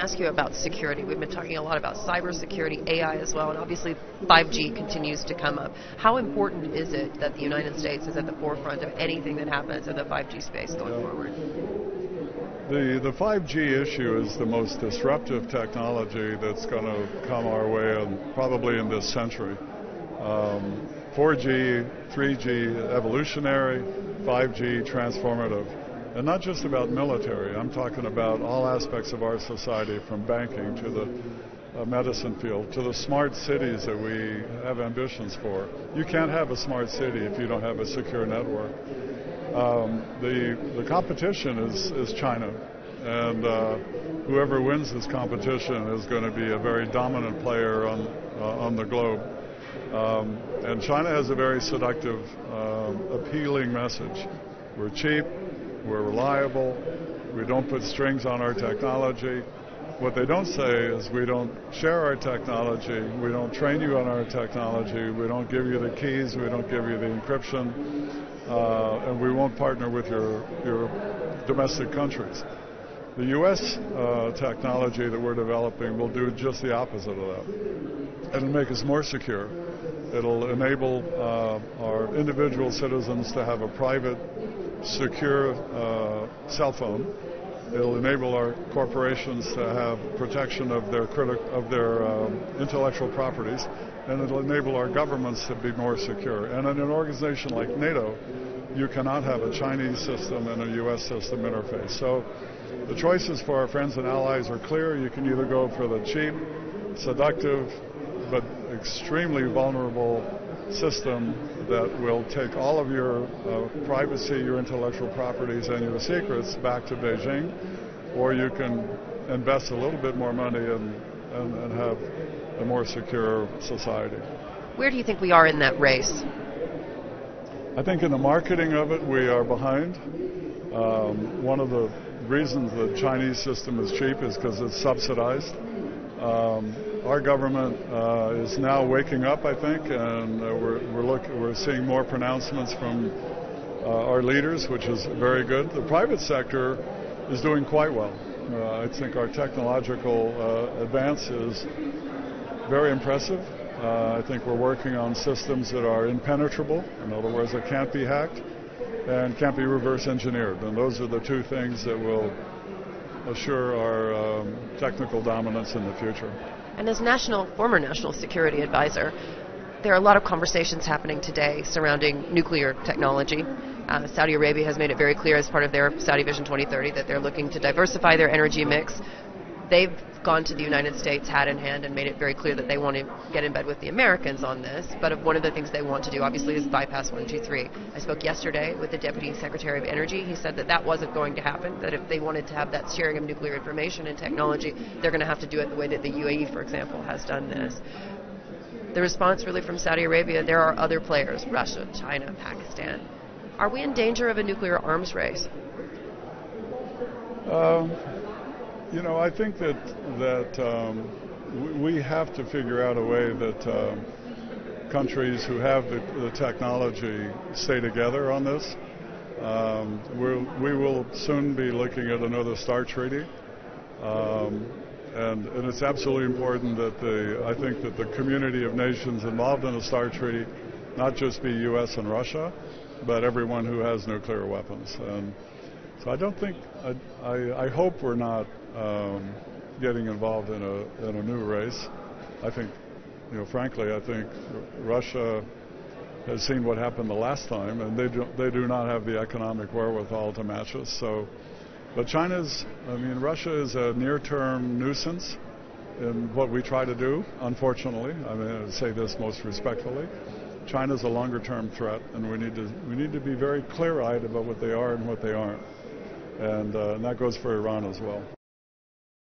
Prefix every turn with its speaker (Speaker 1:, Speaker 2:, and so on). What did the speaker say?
Speaker 1: ask you about security. We've been talking a lot about cybersecurity, AI as well, and obviously 5G continues to come up. How important is it that the United States is at the forefront of anything that happens in the 5G space going forward?
Speaker 2: The 5G issue is the most disruptive technology that's going to come our way, and probably in this century. 4G, 3G, evolutionary, 5G, transformative. And not just about military. I'm talking about all aspects of our society, from banking to the medicine field, to the smart cities that we have ambitions for. You can't have a smart city if you don't have a secure network. The competition is China, and whoever wins this competition is going to be a very dominant player on the globe. And China has a very seductive, appealing message. We're cheap, we're reliable, we don't put strings on our technology. What they don't say is we don't share our technology, we don't train you on our technology, we don't give you the keys, we don't give you the encryption, and we won't partner with your domestic countries. The U.S. Technology that we're developing will do just the opposite of that. It'll make us more secure. It'll enable our individual citizens to have a private, secure cell phone. It'll enable our corporations to have protection of their intellectual properties, and it'll enable our governments to be more secure. And in an organization like NATO, you cannot have a Chinese system and a U.S. system interface. So the choices for our friends and allies are clear. You can either go for the cheap, seductive, but extremely vulnerable system that will take all of your privacy, your intellectual properties, and your secrets back to Beijing, or you can invest a little bit more money and have a more secure society.
Speaker 1: Where do you think we are in that race?
Speaker 2: I think in the marketing of it, we are behind. One of the reasons the Chinese system is cheap is because it's subsidized. Our government is now waking up, I think, and we're seeing more pronouncements from our leaders, which is very good. The private sector is doing quite well. I think our technological advance is very impressive. I think we're working on systems that are impenetrable, in other words, that can't be hacked and can't be reverse engineered. And those are the two things that will assure our technical dominance in the future.
Speaker 1: And as former national security advisor, there are a lot of conversations happening today surrounding nuclear technology. Saudi Arabia has made it very clear as part of their Saudi Vision 2030 that they're looking to diversify their energy mix. They've gone to the United States hat in hand and made it very clear that they want to get in bed with the Americans on this. But one of the things they want to do, obviously, is bypass 123. I spoke yesterday with the Deputy Secretary of Energy. He said that wasn't going to happen, that if they wanted to have that sharing of nuclear information and technology, they're going to have to do it the way that the UAE, for example, has done this. The response really from Saudi Arabia, there are other players, Russia, China, Pakistan. Are we in danger of a nuclear arms race?
Speaker 2: I think that we have to figure out a way that countries who have the technology stay together on this. We will soon be looking at another START treaty, and it's absolutely important that I think that the community of nations involved in the START treaty not just be U.S. and Russia, but everyone who has nuclear weapons. And so I don't think, I hope we're not getting involved in a new race. I think, frankly, I think Russia has seen what happened the last time, and they do not have the economic wherewithal to match us. So, but Russia is a near-term nuisance in what we try to do, unfortunately. I say this most respectfully. China's a longer-term threat, and we need to be very clear-eyed about what they are and what they aren't. And that goes for Iran as well.